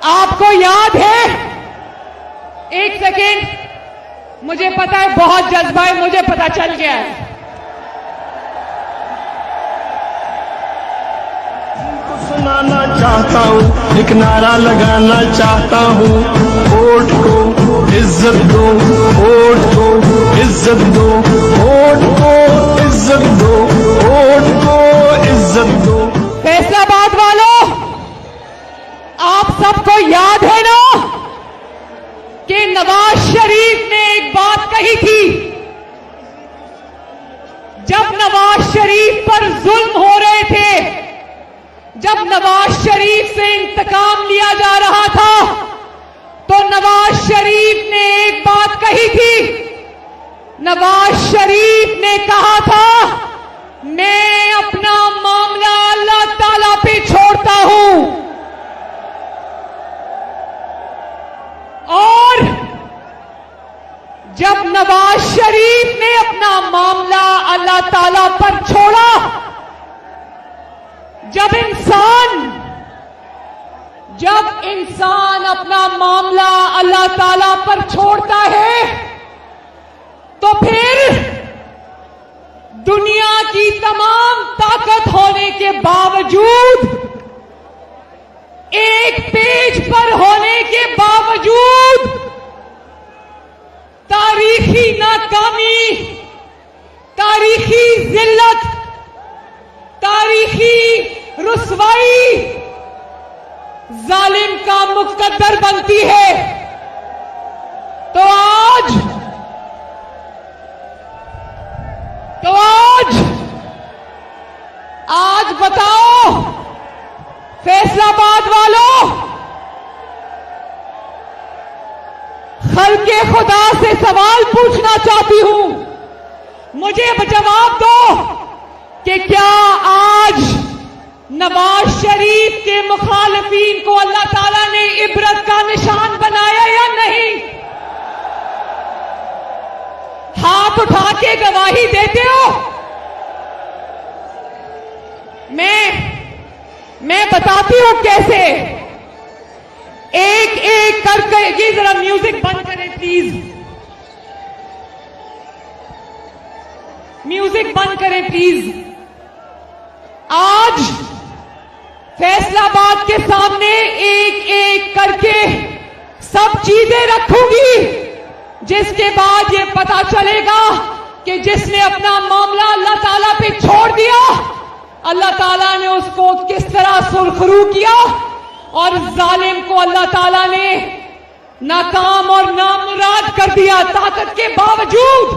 आपको याद है, एक सेकेंड, मुझे पता है बहुत जज्बा है, मुझे पता चल गया है। सुनाना चाहता हूँ, एक नारा लगाना चाहता हूँ, वोट को इज्जत दो, वोट को इज्जत दो, वोट को इज्जत दो, वोट को इज्जत दो। फैसलाबाद वालों, आप सबको याद है ना कि नवाज शरीफ ने एक बात कही थी, जब नवाज शरीफ पर जुल्म हो रहे थे, जब नवाज शरीफ से इंतकाम लिया जा रहा था, तो नवाज शरीफ ने एक बात कही थी। नवाज शरीफ ने कहा था, मैं अपना मामला अल्लाह ताला पे छोड़ता हूं। और जब नवाज शरीफ ने अपना मामला अल्लाह ताला पर छोड़ा, जब इंसान अपना मामला अल्लाह ताला पर छोड़ता है, तो फिर दुनिया की तमाम ताकत होने के बावजूद, एक पेज पर होने के बावजूद, तारीखी नाकामी, तारीखी जिल्लत, तारीखी रुसवाई जालिम का मुकद्दर बनती है। तो आज बताओ फैसलाबाद वालों, खल्के खुदा से सवाल पूछना चाहती हूं, मुझे जवाब दो कि क्या आज नवाज शरीफ के मुखालिफिन को अल्लाह ताला ने इबरत का निशान बनाया या नहीं? हाथ उठा के गवाही देते हो? मैं बताती हूं कैसे। एक एक करके, ये जरा म्यूजिक बंद करें प्लीज, म्यूजिक बंद करें प्लीज। आज फैसलाबाद के सामने एक एक करके सब चीजें रखूंगी, जिसके बाद ये पता चलेगा कि जिसने अपना मामला अल्लाह ताला पे छोड़ दिया, अल्लाह ताला ने उसको किस तरह सुरखरू किया, और जालिम को अल्लाह ताला ने नाकाम और नामुराद कर दिया ताकत के बावजूद।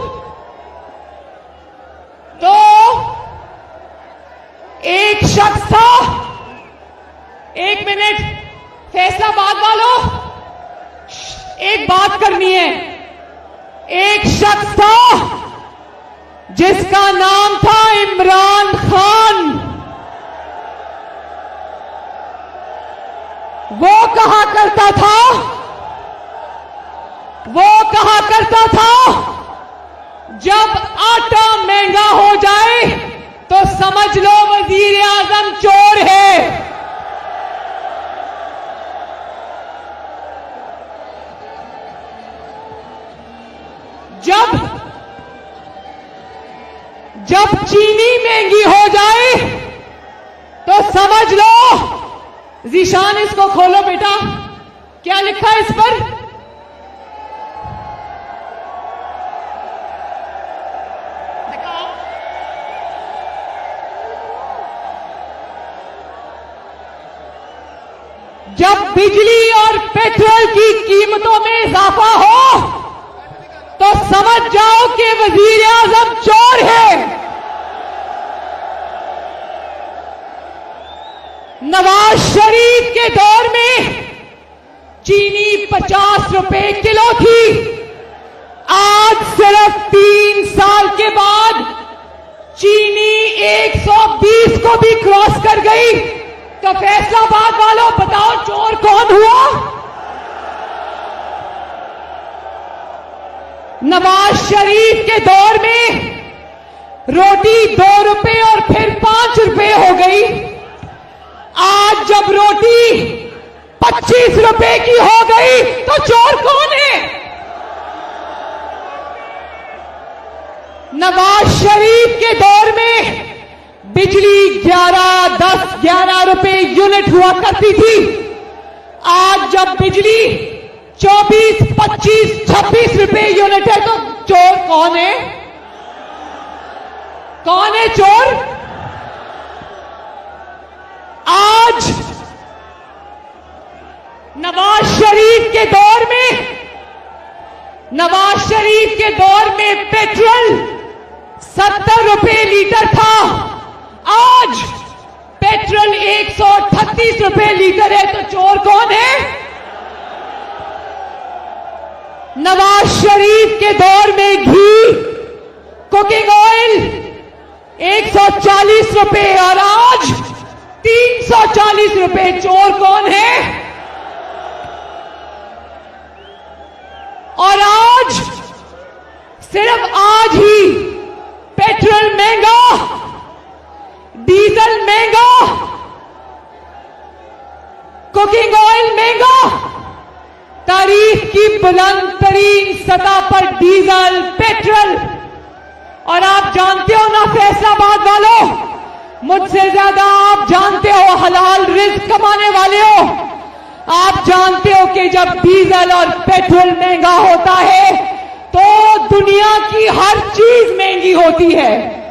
तो एक शख्स था, एक मिनट फैसलाबाद वालों, एक बात करनी है। एक शख्स था जिसका नाम था इमरान खान। वो कहा करता था जब आटा महंगा हो जाए तो समझ लो वजीर आजम चोर है। जब चीनी महंगी हो जाए तो समझ लो, जीशान इसको खोलो बेटा, क्या लिखा है इस पर? जब बिजली और पेट्रोल की कीमतों में इजाफा हो तो समझ जाओ कि वजीर आजम चोर है। नवाज शरीफ के दौर में चीनी 50 रुपए किलो थी, आज सिर्फ 3 साल के बाद चीनी 120 को भी क्रॉस कर गई। तो फैसलाबाद वालों बताओ चोर कौन हुआ? नवाज शरीफ के दौर में रोटी 2 रुपए और फिर 5 रुपए हो गई। आज जब रोटी 25 रुपए की हो गई तो चोर कौन है? नवाज शरीफ के दौर में बिजली 11, 10, 11 रुपए यूनिट हुआ करती थी। आज जब बिजली 24, 25, 26 रुपए यूनिट है तो चोर कौन है? कौन है चोर? आज नवाज शरीफ के दौर में पेट्रोल 70 रुपए लीटर था। आज पेट्रोल 138 रुपए लीटर है तो चोर कौन है? नवाज शरीफ के दौर में घी, कुकिंग ऑयल 140 रुपए और आज 340 रुपए। चोर कौन है? और आज, सिर्फ आज ही पेट्रोल महंगा, डीजल महंगा, कुकिंग ऑयल महंगा, तारीख की बुलंद तरीन सतह पर डीजल, पेट्रोल। और आप जानते हो ना फैसलाबाद वालों, मुझसे ज्यादा आप जानते हो, हलाल रिस्क कमाने वाले हो, आप जानते हो कि जब डीजल और पेट्रोल महंगा होता है तो दुनिया की हर चीज महंगी होती है।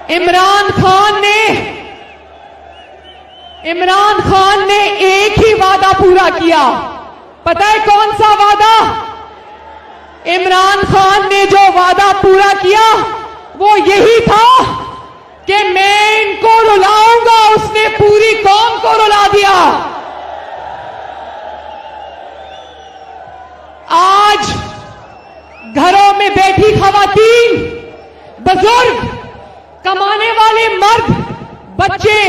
इमरान खान ने एक ही वादा पूरा किया। पता है कौन सा वादा? इमरान खान ने जो वादा पूरा किया वो यही था कि मैं इनको रुलाऊंगा। उसने पूरी कौम को रुला दिया। आज घरों में बैठी खवातीन, बुजुर्ग, कमाने वाले मर्द, बच्चे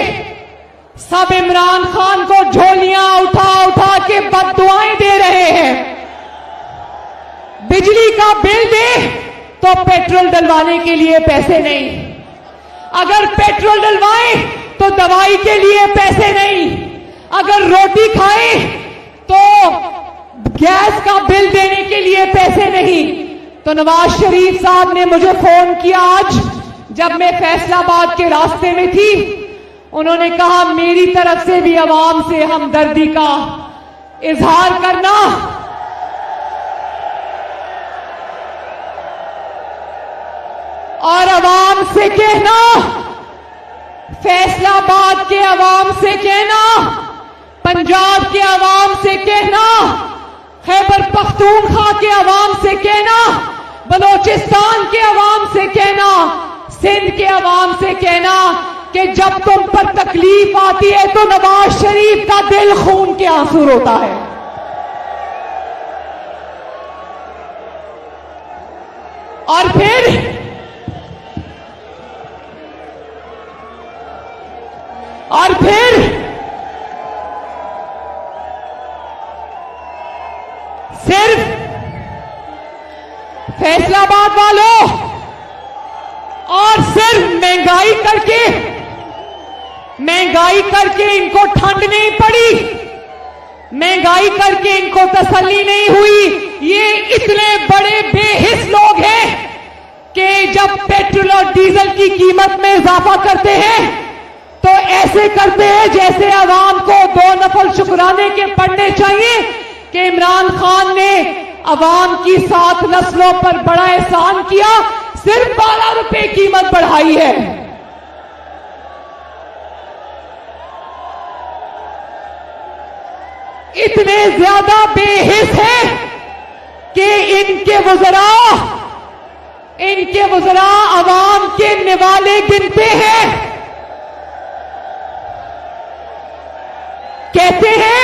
सब इमरान खान को झोलियां उठा उठा के बद्दुआएं दे रहे हैं। बिजली का बिल दे तो पेट्रोल डलवाने के लिए पैसे नहीं, अगर पेट्रोल डलवाएं तो दवाई के लिए पैसे नहीं, अगर रोटी खाएं तो गैस का बिल देने के लिए पैसे नहीं। तो नवाज शरीफ साहब ने मुझे फोन किया आज जब मैं फैसलाबाद के रास्ते में थी। उन्होंने कहा मेरी तरफ से भी अवाम से हमदर्दी का इजहार करना और अवाम से कहना, फैसलाबाद के अवाम से कहना, पंजाब के अवाम से कहना, खैबर पख्तूनख्वा के अवाम से कहना, बलोचिस्तान के अवाम से कहना, सिंध के अवाम से कहना कि जब तुम पर तकलीफ आती है तो नवाज शरीफ का दिल खून के आंसू रोता है। और फिर सिर्फ फैसलाबाद वालों और सिर्फ महंगाई करके इनको ठंड नहीं पड़ी, महंगाई करके इनको तसल्ली नहीं हुई। ये इतने बड़े बेहिस लोग हैं कि जब पेट्रोल और डीजल की कीमत में इजाफा करते हैं तो ऐसे करते हैं जैसे आवाम को 2 नफल शुक्राने के पढ़ने चाहिए कि इमरान खान ने आवाम की 7 नस्लों पर बड़ा एहसान किया, सिर्फ 12 रुपए कीमत बढ़ाई है। इतने ज्यादा बेहिस हैं कि इनके वज़रा आवाम के निवाले गिनते हैं। कहते हैं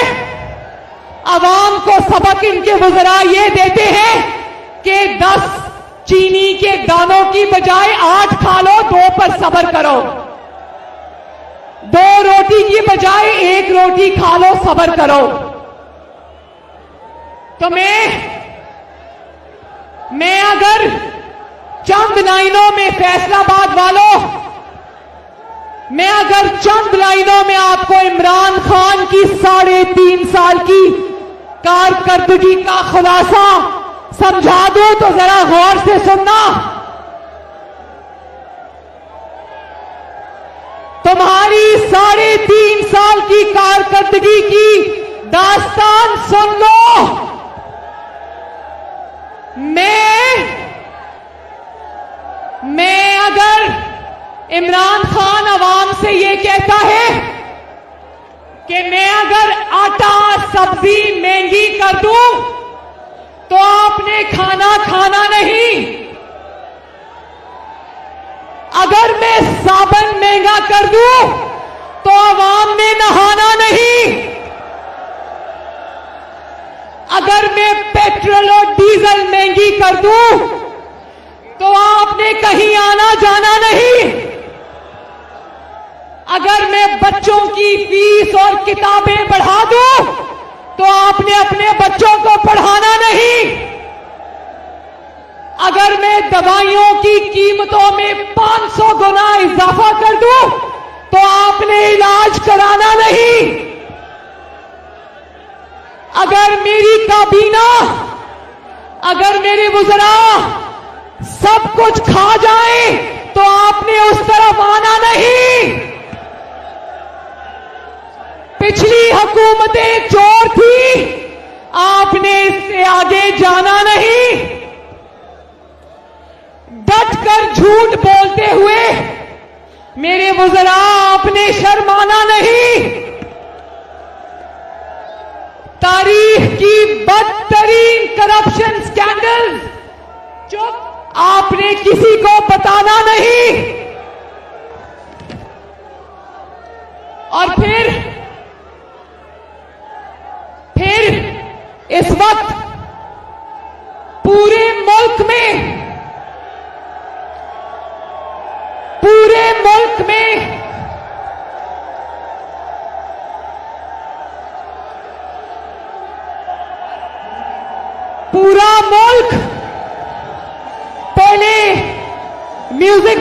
आवाम को सबक इनके वज़रा ये देते हैं कि 10 चीनी के दानों की बजाय 8 खा लो, 2 पर सब्र करो। 2 रोटी रोटी की बजाय एक रोटी खा लो, सब्र करो। तो मैं अगर चंद लाइनों में फैसलाबाद वालों, मैं अगर चंद लाइनों में आपको इमरान खान की 3.5 साल की कारकर्दगी का खुलासा समझा दूं तो जरा गौर से सुनना। तुम्हारी 3.5 साल की कारकर्दगी की दास्तान सुन लो। मैं अगर इमरान खान अवाम से ये कहता है कि मैं अगर आटा सब्जी महंगी कर दूं तो आपने खाना नहीं, अगर मैं साबुन महंगा कर दूं तो अवाम ने नहाना नहीं, अगर मैं पेट्रोल और डीजल महंगी कर दूं तो आपने कहीं आना जाना नहीं, अगर मैं बच्चों की फीस और किताबें बढ़ा दूं तो आपने अपने बच्चों को पढ़ाना नहीं, अगर मैं दवाइयों की कीमतों में 500 गुना इजाफा कर दूं तो आपने इलाज कराना नहीं, अगर मेरी काबीना, अगर मेरे वुज़रा सब कुछ खा जाए तो आपने उस तरफ आना नहीं। पिछली हुकूमतें चोर थी, आपने इससे आगे जाना नहीं। डट कर झूठ बोलते हुए मेरे वुज़रा आपने शर्माना नहीं। तारीख की बदतरीन करप्शन स्कैंडल चुप, आपने किसी को बताना नहीं। और फिर इस वक्त पूरे मुल्क में पूरा मुल्क, पहले म्यूजिक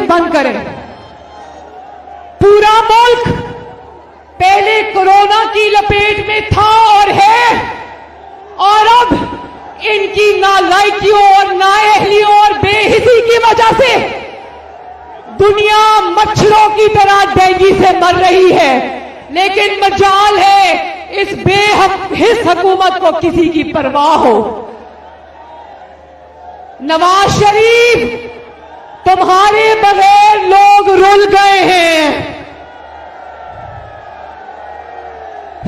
बंद करें। पूरा मुल्क पहले कोरोना की लपेट में था और है, और अब इनकी नालायकियों और नाअहलियों और बेहिसी की वजह से दुनिया मच्छरों की तरह डेंगू से मर रही है। लेकिन मजाल है इस बेहिस हुकूमत को किसी की परवाह हो। नवाज शरीफ, तुम्हारे बगैर लोग रुल गए हैं।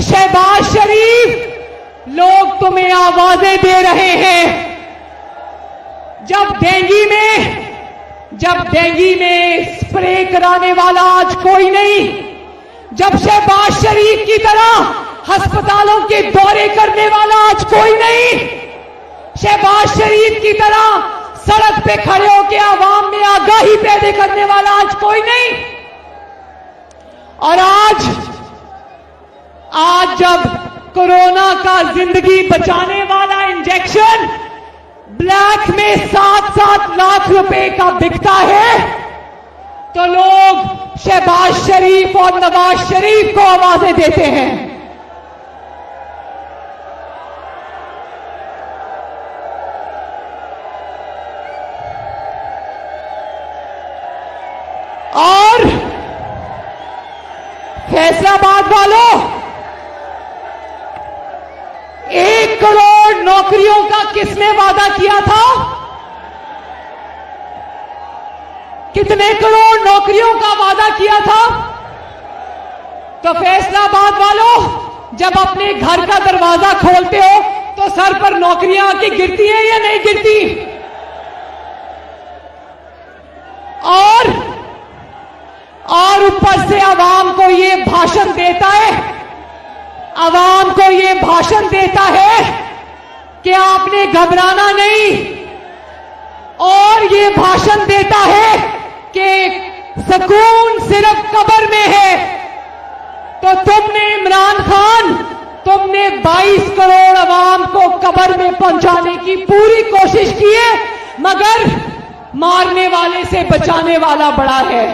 शहबाज शरीफ, लोग तुम्हें आवाजें दे रहे हैं। जब डेंगू में स्प्रे कराने वाला आज कोई नहीं, जब शहबाज शरीफ की तरह अस्पतालों के दौरे करने वाला आज कोई नहीं, शहबाज शरीफ की तरह सड़क पे खड़े होकर आवाम में आगाही पैदा करने वाला आज कोई नहीं। और आज जब कोरोना का जिंदगी बचाने वाला इंजेक्शन ब्लैक में 7-7 लाख रुपए का बिकता है, तो लोग शहबाज शरीफ और नवाज शरीफ को आवाजें देते हैं। और फैसलाबाद वालों, 1 करोड़ नौकरियों का किसने वादा किया था? कितने करोड़ नौकरियों का वादा किया था? तो फैसलाबाद वालों, जब अपने घर का दरवाजा खोलते हो तो सर पर नौकरियां आके गिरती हैं या नहीं गिरती? और ऊपर से आवाम को ये भाषण देता है कि आपने घबराना नहीं, और ये भाषण देता है कि सुकून सिर्फ कब्र में है, बराबर में पहुंचाने की पूरी कोशिश की है, मगर मारने वाले से बचाने वाला बड़ा है।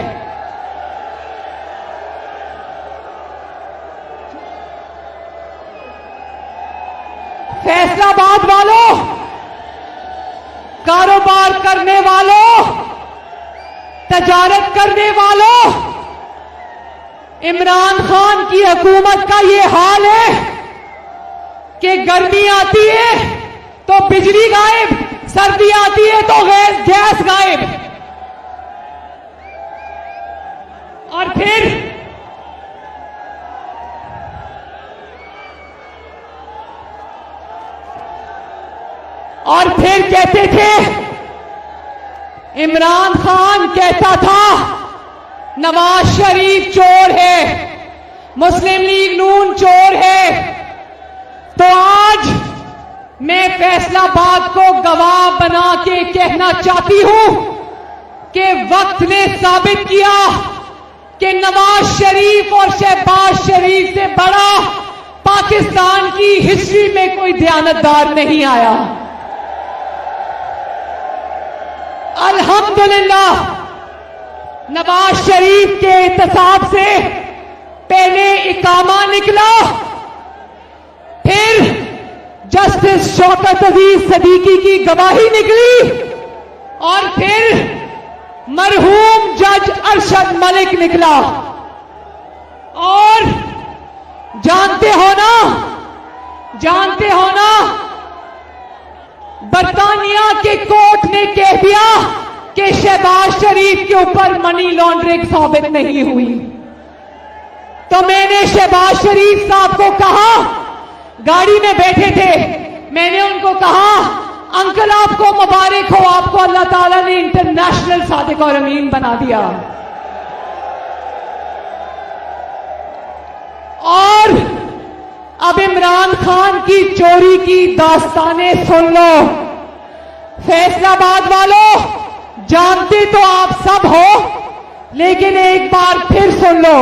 फैसलाबाद वालों, कारोबार करने वालों, तजारत करने वालों, इमरान खान की हुकूमत का ये हाल है कि गर्मी आती है तो बिजली गायब, सर्दी आती है तो गैस गायब, और फिर कहते थे, इमरान खान कहता था नवाज शरीफ चोर है, मुस्लिम लीग नून चोर है। तो आज मैं फैसलाबाद को गवाह बना के कहना चाहती हूं कि वक्त ने साबित किया कि नवाज शरीफ और शहबाज शरीफ से बड़ा पाकिस्तान की हिस्ट्री में कोई दयानतदार नहीं आया। अल्हम्दुलिल्लाह नवाज शरीफ के एहतसाब से पहले इकामा निकला, फिर जस्टिस शौकत अजीज सदीकी की गवाही निकली, और फिर मरहूम जज अरशद मलिक निकला। और जानते हो ना बरतानिया के कोर्ट ने कह दिया कि शहबाज शरीफ के ऊपर मनी लॉन्ड्रिंग साबित नहीं हुई। तो मैंने शहबाज शरीफ साहब को कहा, गाड़ी में बैठे थे, मैंने उनको कहा, अंकल आपको मुबारक हो, आपको अल्लाह ताला ने इंटरनेशनल सादिक और अमीन बना दिया। और अब इमरान खान की चोरी की दास्तानें सुन लो। फैसलाबाद वालों, जानते तो आप सब हो, लेकिन एक बार फिर सुन लो।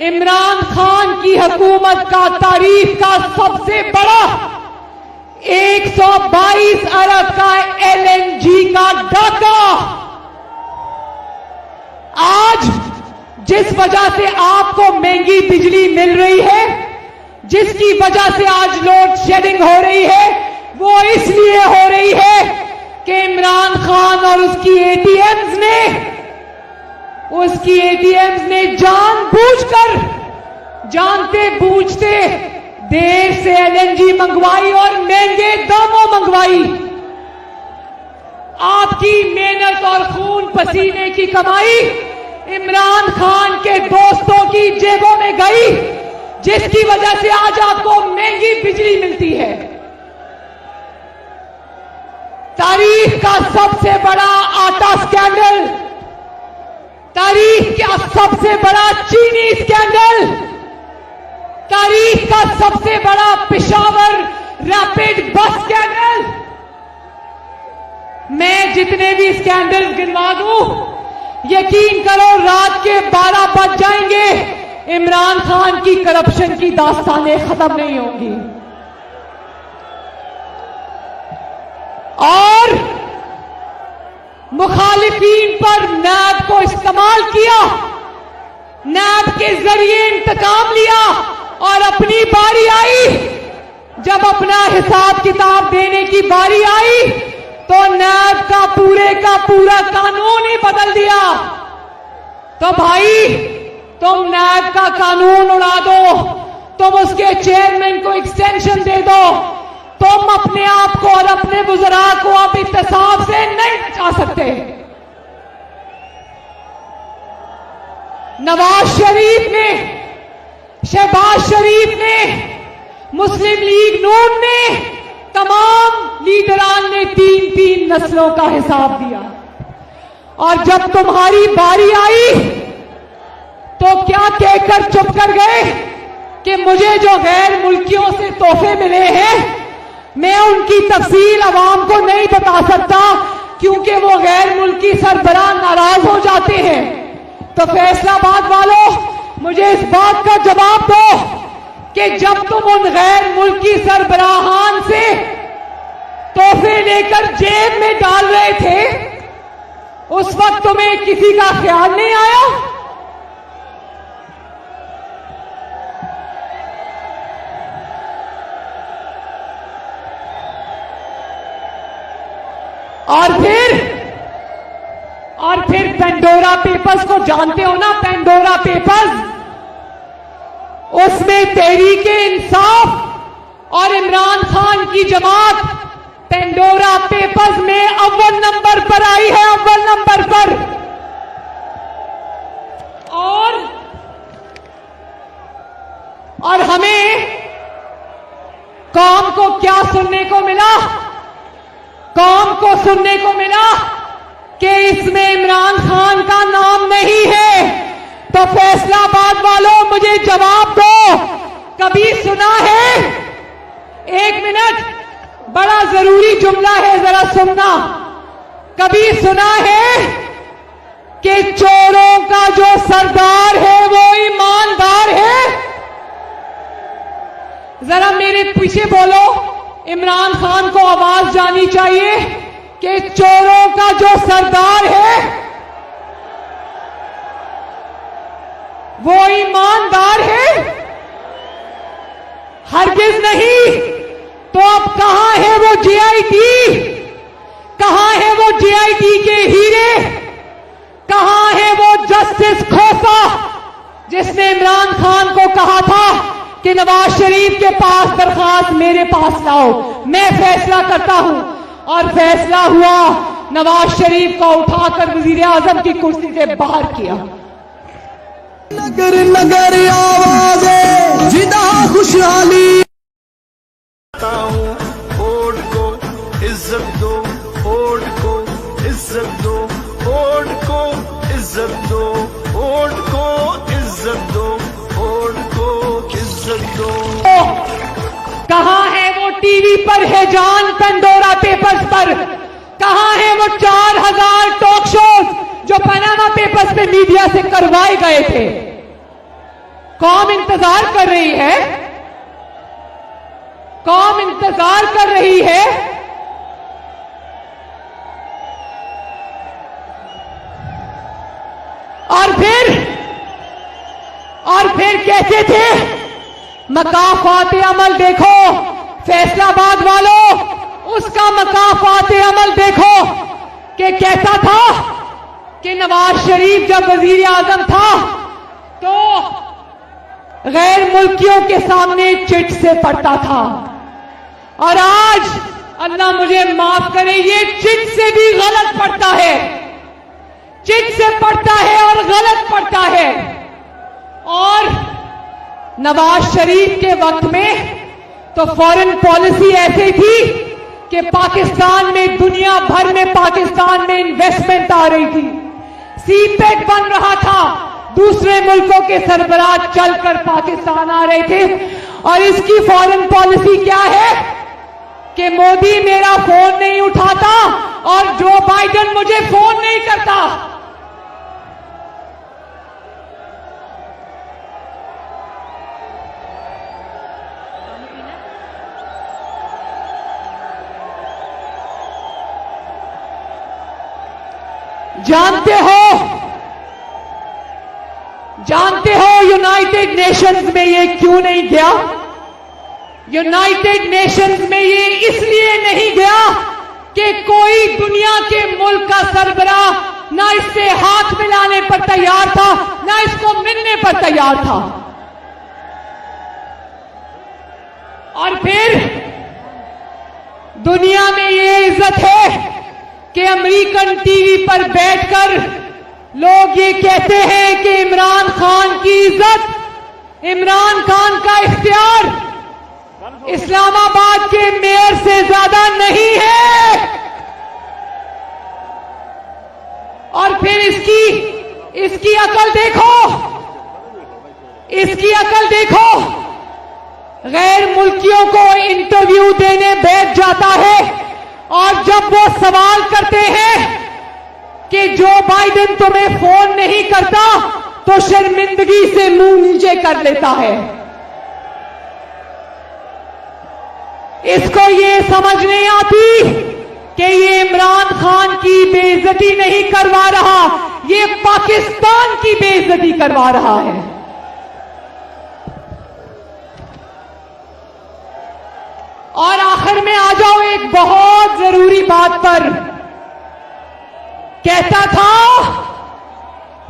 इमरान खान की हुकूमत का तारीख का सबसे बड़ा 122 अरब का LNG का डाका, आज जिस वजह से आपको महंगी बिजली मिल रही है, जिसकी वजह से आज लोड शेडिंग हो रही है, वो इसलिए हो रही है कि इमरान खान और उसकी एटीएम्स ने जानबूझकर, जानते बूझते देर से LNG मंगवाई और महंगे दामों मंगवाई। आपकी मेहनत और खून पसीने की कमाई इमरान खान के दोस्तों की जेबों में गई, जिसकी वजह से आज आपको महंगी बिजली मिलती है। तारीख का सबसे बड़ा आटा स्कैंडल, तारीख का सबसे बड़ा चीनी स्कैंडल, तारीख का सबसे बड़ा पेशावर रैपिड बस स्कैंडल। मैं जितने भी स्कैंडल गिनवा दूं, यकीन करो रात के 12 बज जाएंगे, इमरान खान की करप्शन की दास्तानें खत्म नहीं होंगी। और मुखालिफीन पर नैब को इस्तेमाल किया, नैब के जरिए इंतकाम लिया, और अपनी बारी आई, जब अपना हिसाब किताब देने की बारी आई, तो नैब का पूरा कानून ही बदल दिया। तो भाई, तुम नैब का कानून उड़ा दो, तुम उसके चेयरमैन को एक्सटेंशन दे दो, तुम अपने आप को और अपने बुजुर्ग को अब इंतसाब से नहीं बचा सकते। नवाज शरीफ ने, शहबाज शरीफ ने, मुस्लिम लीग नून ने, तमाम लीडरान ने 3-3 नस्लों का हिसाब दिया। और जब तुम्हारी बारी आई तो क्या कहकर चुप कर गए कि मुझे जो गैर मुल्कियों से तोहफे मिले हैं, मैं उनकी तफसील अवाम को नहीं बता सकता, क्योंकि वो गैर मुल्की सरबराह नाराज हो जाते हैं। तो फैसलाबाद वालों, मुझे इस बात का जवाब दो कि जब तुम उन गैर मुल्की सरबराहान से तोहफे लेकर जेब में डाल रहे थे, उस वक्त तुम्हें किसी का ख्याल नहीं आया? और फिर पेंडोरा पेपर्स को जानते हो ना? पेंडोरा पेपर्स, उसमें तहरीके इंसाफ और इमरान खान की जमात पेंडोरा पेपर्स में अव्वल नंबर पर आई है, अव्वल नंबर पर। और हमें कौम को क्या सुनने को मिला? कौम को सुनने को मिला कि इसमें इमरान खान का नाम नहीं है। तो फैसलाबाद वालों, मुझे जवाब दो, कभी सुना है? एक मिनट, बड़ा जरूरी जुमला है, जरा सुनना। कभी सुना है कि चोरों का जो सरदार है वो ईमानदार है? जरा मेरे पीछे बोलो, इमरान खान को आवाज जानी चाहिए कि चोरों का जो सरदार है वो ईमानदार है? हरगिज नहीं। तो अब कहां है वो जीआईटी? कहां है वो जीआईटी के हीरे? कहां है वो जस्टिस खोसा जिसने इमरान खान को कहा था कि नवाज शरीफ के पास दरखास्त मेरे पास लाओ, मैं फैसला करता हूं? और फैसला हुआ, नवाज शरीफ को उठाकर वजीर आजम की कुर्सी से बाहर किया। नगर नगर आवाज़ें जिदा खुशहाली। वोट को इज्जत दो, वोट को इज्जत दो, वोट को इज्जत दो, वोट को इज्जत दो, वोट को इज्जत दो। कहां है वो टीवी पर है जान पेंडोरा पेपर्स पर? कहां है वो 4000 टॉक शोज जो पनामा पेपर्स पे मीडिया से करवाए गए थे? कौम इंतजार कर रही है, कौम इंतजार कर रही है। और फिर कहते थे मकाफात अमल देखो, फैसलाबाद वालों, उसका मकाफात अमल देखो कि कैसा था कि नवाज शरीफ जब वजीर आजम था तो गैर मुल्कियों के सामने चिट से पढ़ता था, और आज अल्लाह मुझे माफ करे, ये चिट से भी गलत पढ़ता है, चिट से पढ़ता है और गलत पढ़ता है। और नवाज शरीफ के वक्त में तो फॉरेन पॉलिसी ऐसी थी कि पाकिस्तान में, दुनिया भर में पाकिस्तान में इन्वेस्टमेंट आ रही थी, सीपेक बन रहा था, दूसरे मुल्कों के सरबराह चलकर पाकिस्तान आ रहे थे। और इसकी फॉरेन पॉलिसी क्या है कि मोदी मेरा फोन नहीं उठाता और जो बाइडेन मुझे फोन नहीं करता। जानते हो यूनाइटेड नेशंस में ये क्यों नहीं गया? यूनाइटेड नेशंस में ये इसलिए नहीं गया कि कोई दुनिया के मुल्क का सरबराह ना इससे हाथ मिलाने पर तैयार था, ना इसको मिलने पर तैयार था। और फिर दुनिया में ये इज्जत है कि अमेरिकन टीवी पर बैठकर लोग ये कहते हैं कि इमरान खान की इज्जत, इमरान खान का इख्तियार इस्लामाबाद के मेयर से ज्यादा नहीं है। और फिर इसकी अकल देखो, इसकी अकल देखो, गैर मुल्कियों को इंटरव्यू देने बैठ जाता है और जब वो सवाल करते हैं कि जो बाइडेन तुम्हें फोन नहीं करता तो शर्मिंदगी से मुंह नीचे कर लेता है। इसको ये समझ नहीं आती कि ये इमरान खान की बेइज्जती नहीं करवा रहा, ये पाकिस्तान की बेइज्जती करवा रहा है। और आखिर में आ जाओ एक बहुत जरूरी बात पर। कहता था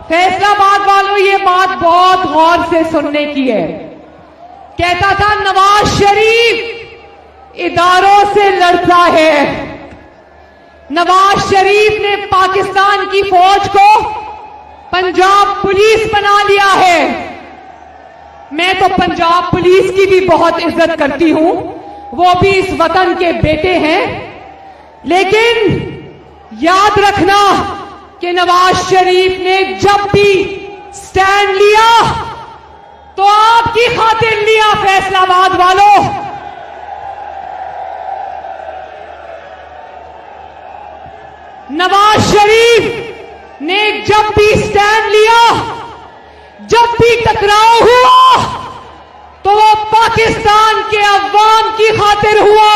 फैसलाबाद वालों, ये बात बहुत गौर से सुनने की है। कहता था नवाज शरीफ इदारों से लड़ता है, नवाज शरीफ ने पाकिस्तान की फौज को पंजाब पुलिस बना लिया है। मैं तो पंजाब पुलिस की भी बहुत इज्जत करती हूं, वो भी इस वतन के बेटे हैं, लेकिन याद रखना कि नवाज शरीफ ने जब भी स्टैंड लिया तो आपकी खातिर लिया फैसलाबाद वालों। नवाज शरीफ ने जब भी स्टैंड लिया, जब भी टकराव हुआ, तो वो पाकिस्तान के अवाम की खातिर हुआ,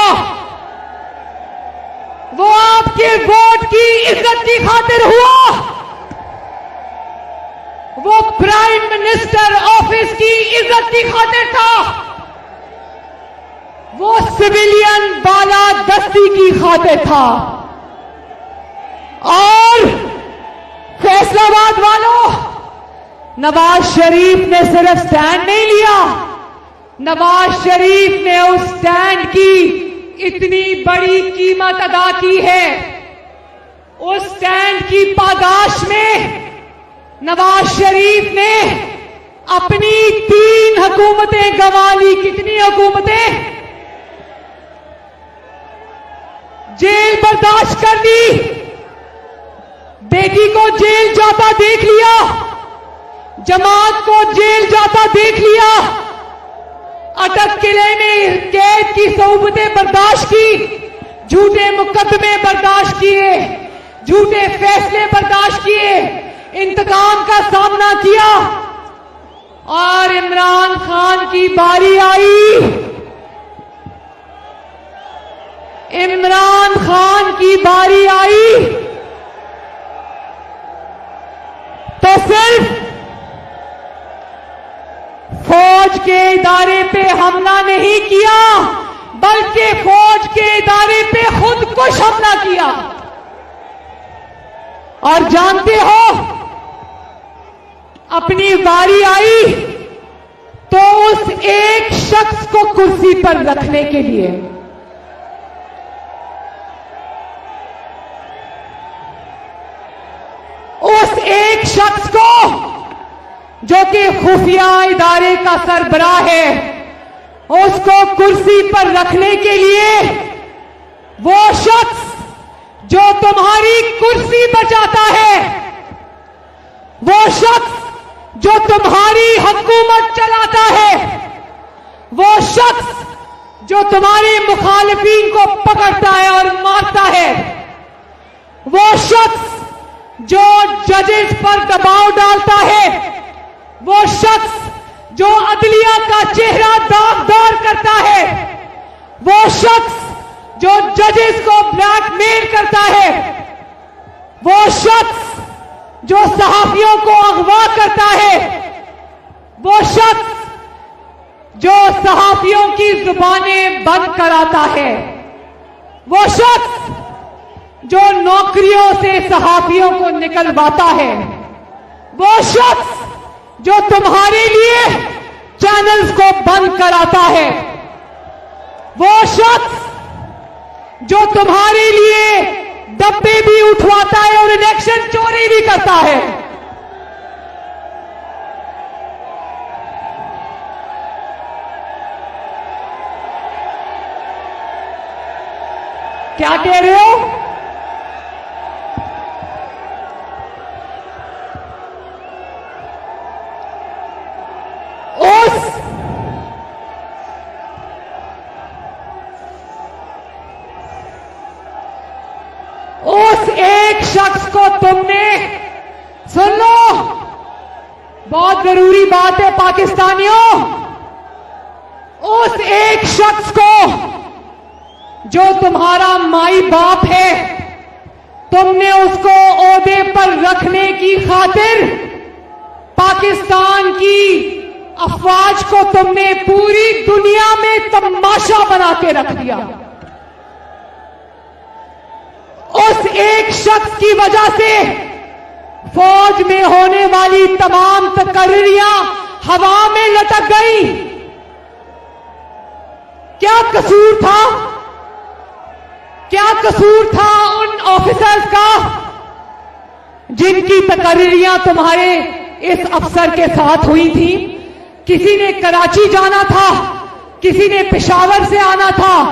वो आपके वोट की इज्जत की खातिर हुआ, वो प्राइम मिनिस्टर ऑफिस की इज्जत की खातिर था, वो सिविलियन बालादस्ती की खातिर था। और फैसलाबाद वालों, नवाज शरीफ ने सिर्फ स्टैंड नहीं लिया, नवाज शरीफ ने उस स्टैंड की इतनी बड़ी कीमत अदा की है। उस स्टैंड की पादाश में नवाज शरीफ ने अपनी 3 हुकूमतें गंवा ली। कितनी हुकूमतें? जेल बर्दाश्त कर ली, बेटी को जेल जाता देख लिया, जमात को जेल जाता देख लिया, अटक किले में कैद की सोबतें बर्दाश्त की, झूठे मुकदमे बर्दाश्त किए, झूठे फैसले बर्दाश्त किए, इंतकाम का सामना किया। और इमरान खान की बारी आई, इमरान खान की बारी आई तो सिर्फ फौज के इदारे पे हमला नहीं किया, बल्कि फौज के इदारे पे खुद कुछ हमला किया। और जानते हो, अपनी बारी आई तो उस एक शख्स को कुर्सी पर रखने के लिए उस एक शख्स को जो कि खुफिया इदारे का सरबराह है, उसको कुर्सी पर रखने के लिए वो शख्स जो तुम्हारी कुर्सी बचाता है, वो शख्स जो तुम्हारी हुकूमत चलाता है, वो शख्स जो तुम्हारे मुखालिफिन को पकड़ता है और मारता है, वो शख्स जो जजेस पर दबाव डालता है, वो शख्स जो अदलिया का चेहरा दागदार करता है, वो शख्स जो जजेस को ब्लैकमेल करता है, वो शख्स जो सहाफियों को अगवा करता है, वो शख्स जो सहाफियों की जुबानें बंद कराता है, वो शख्स जो नौकरियों से सहाफियों को निकलवाता है, वो शख्स जो तुम्हारे लिए चैनल्स को बंद कराता है, वो शख्स जो तुम्हारे लिए डब्बे भी उठवाता है और इलेक्शन चोरी भी करता है। क्या कह रहे हो? उस एक शख्स को तुमने, सुन लो, बहुत जरूरी बात है पाकिस्तानियों, उस एक शख्स को जो तुम्हारा माई बाप है, तुमने उसको ओहदे पर रखने की खातिर पाकिस्तान की अफवाज को तुमने पूरी दुनिया में तमाशा बना के रख दिया। उस एक शख्स की वजह से फौज में होने वाली तमाम तकरीरियां हवा में लटक गई। क्या कसूर था? क्या कसूर था उन ऑफिसर्स का जिनकी तकरीरियां तुम्हारे इस अफसर के साथ हुई थी? किसी ने कराची जाना था, किसी ने पेशावर से आना था।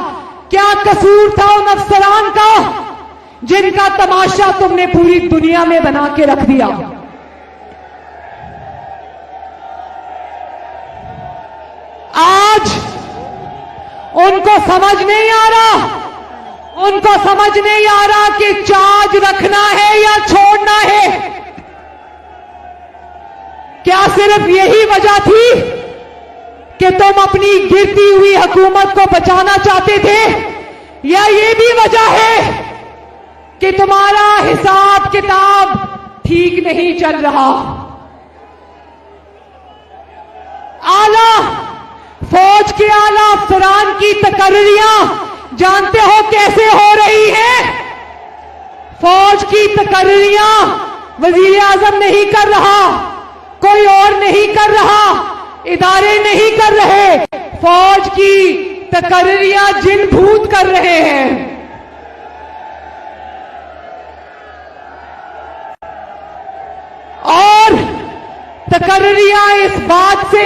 क्या कसूर था उन अफसरान का जिनका तमाशा तुमने पूरी दुनिया में बना के रख दिया? आज उनको समझ नहीं आ रहा, उनको समझ नहीं आ रहा कि चार्ज रखना है या छोड़ना है। क्या सिर्फ यही वजह थी कि तुम अपनी गिरती हुई हुकूमत को बचाना चाहते थे, या ये भी वजह है कि तुम्हारा हिसाब किताब ठीक नहीं चल रहा? आला फौज के आला अफसरान की तकरीरियां जानते हो कैसे हो रही है? फौज की तकरीरियां वजीर आजम नहीं कर रहा, कोई और नहीं कर रहा, इदारे नहीं कर रहे। फौज की तकरीरियां जिन भूत कर रहे हैं। और तकरीरियां इस बात से